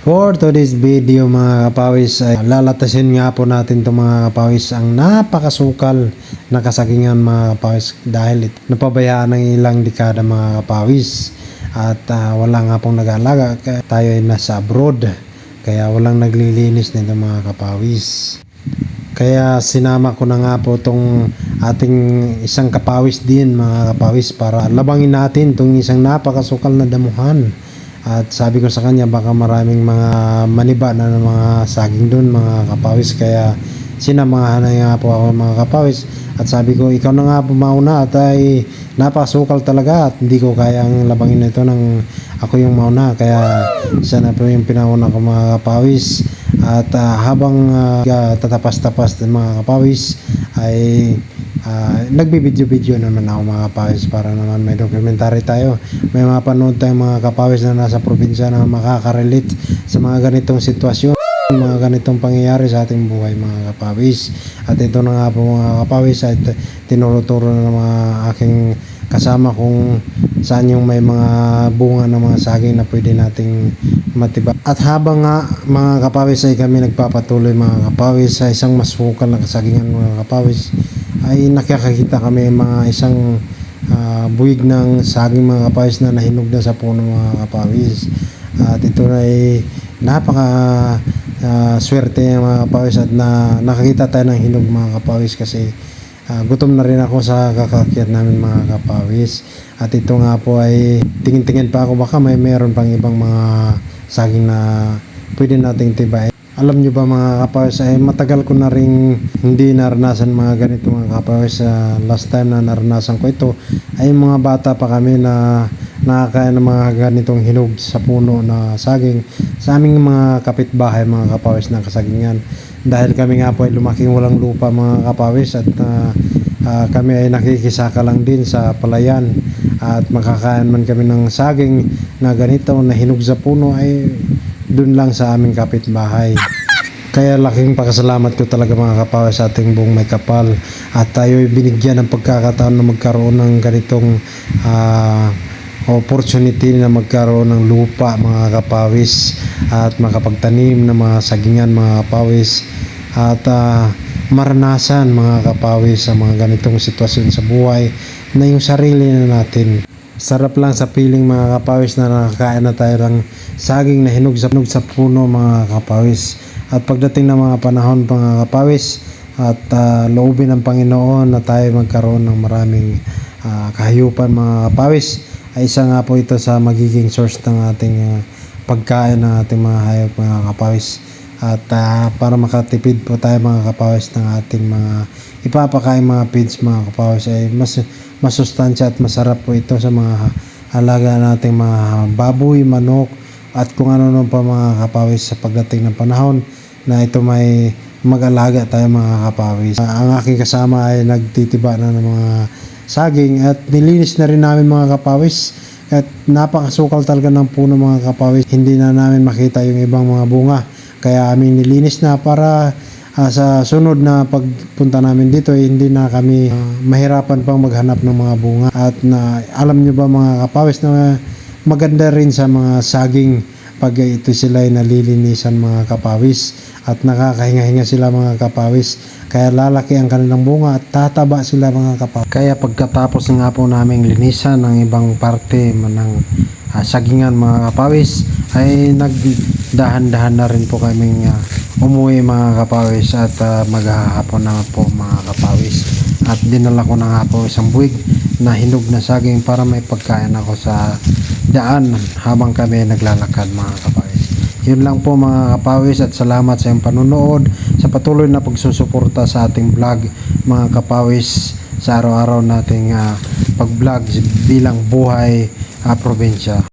For today's video mga kapawis ay lalatasin nga po natin itong mga kapawis ang napakasukal na kasagingan mga kapawis dahil napabayaan ng ilang dekada mga kapawis at wala nga pong nag-aalaga kaya tayo ay nasa abroad kaya walang naglilinis nito mga kapawis. Kaya sinama ko na nga po itong ating isang kapawis din mga kapawis para labangin natin itong isang napakasukal na damuhan. At sabi ko sa kanya baka maraming mga maniba na ng mga saging doon mga kapawis, kaya sinamahan na nga po ako mga kapawis at sabi ko ikaw na nga mauna at ay napasukal talaga at hindi ko kayang labangin ito ng ako yung mauna, kaya siya na po yung pinauna ko mga kapawis. At habang tatapas-tapas ng mga kapawis ay nagbibideo-video naman ako mga kapawis para naman may documentary tayo, may mapanood tayong mga kapawis na nasa probinsya na makaka-relate sa mga ganitong sitwasyon, mga ganitong pangyayari sa ating buhay mga kapawis. At ito na nga po mga kapawis ay tinuro-turo na ng mga aking kasama kung saan yung may mga bunga ng mga saging na pwede nating matiba. At habang nga mga kapawis ay kami nagpapatuloy mga kapawis sa isang masukal na kasagingan mga kapawis ay nakakakita kami mga isang buwig ng saging mga kapawis na nahinog na sa puno mga kapawis. At ito ay napaka swerte mga kapawis at nakakita tayo ng hinog mga kapawis kasi gutom na rin ako sa kakakyat namin mga kapawis. At ito nga po ay tingin-tingin pa ako baka meron pang ibang mga saging na pwede nating tibain. Alam nyo ba mga kapawis ay matagal ko na rin hindi naranasan mga ganito mga kapawis. Last time na naranasan ko ito ay mga bata pa kami na nakakain ng mga ganitong hinog sa puno na saging sa aming mga kapitbahay mga kapawis ng kasagingan. Dahil kami nga po ay lumaking walang lupa mga kapawis at kami ay nakikisaka lang din sa palayan at makakain man kami ng saging na ganito na hinog sa puno ay dun lang sa aming kapitbahay. Kaya laking pakasalamat ko talaga mga kapawis sa ating buong may kapal at tayo ay binigyan ng pagkakataon na magkaroon ng ganitong opportunity na magkaroon ng lupa mga kapawis at makapagtanim ng mga sagingan mga kapawis at maranasan mga kapawis sa mga ganitong sitwasyon sa buhay na yung sarili na natin. Sarap lang sa piling mga kapawis na nakakain na tayo ng saging na hinog sa puno mga kapawis. At pagdating ng mga panahon mga kapawis at loobin ng Panginoon na tayo magkaroon ng maraming kahayupan mga kapawis ay isa nga po ito sa magiging source ng ating pagkain ng ating mga hayop mga kapawis. At para makatipid po tayo mga kapawis ng ating mga ipapakain mga feeds mga kapawis ay mas masustansya at masarap po ito sa mga alaga nating mga baboy, manok at kung ano pa mga kapawis sa pagdating ng panahon na ito may mag-alaga tayo mga kapawis. Ang aking kasama ay nagtitiba na ng mga saging at nilinis na rin namin mga kapawis at napakasukal talaga ng puno mga kapawis. Hindi na namin makita yung ibang mga bunga kaya aming nilinis na para sa sunod na pagpunta namin dito hindi na kami mahirapan pang maghanap ng mga bunga. At alam nyo ba mga kapawis na maganda rin sa mga saging pag ito sila ay nalilinisan mga kapawis at nakakahinga-hinga sila mga kapawis, kaya lalaki ang kanilang bunga at tataba sila mga kapawis. Kaya pagkatapos nga po naming linisan ng ibang parte ng sagingan mga kapawis ay nagdahan-dahan na rin po kaming umuwi mga kapawis at maghahapon na po mga kapawis. At dinala ko na nga po isang buwig na hinog na saging para may pagkain ako sa daan habang kami naglalakad mga kapawis. Yun lang po mga kapawis at salamat sa iyong panunood, sa patuloy na pagsusuporta sa ating vlog mga kapawis sa araw-araw nating pag-vlog bilang buhay probinsya.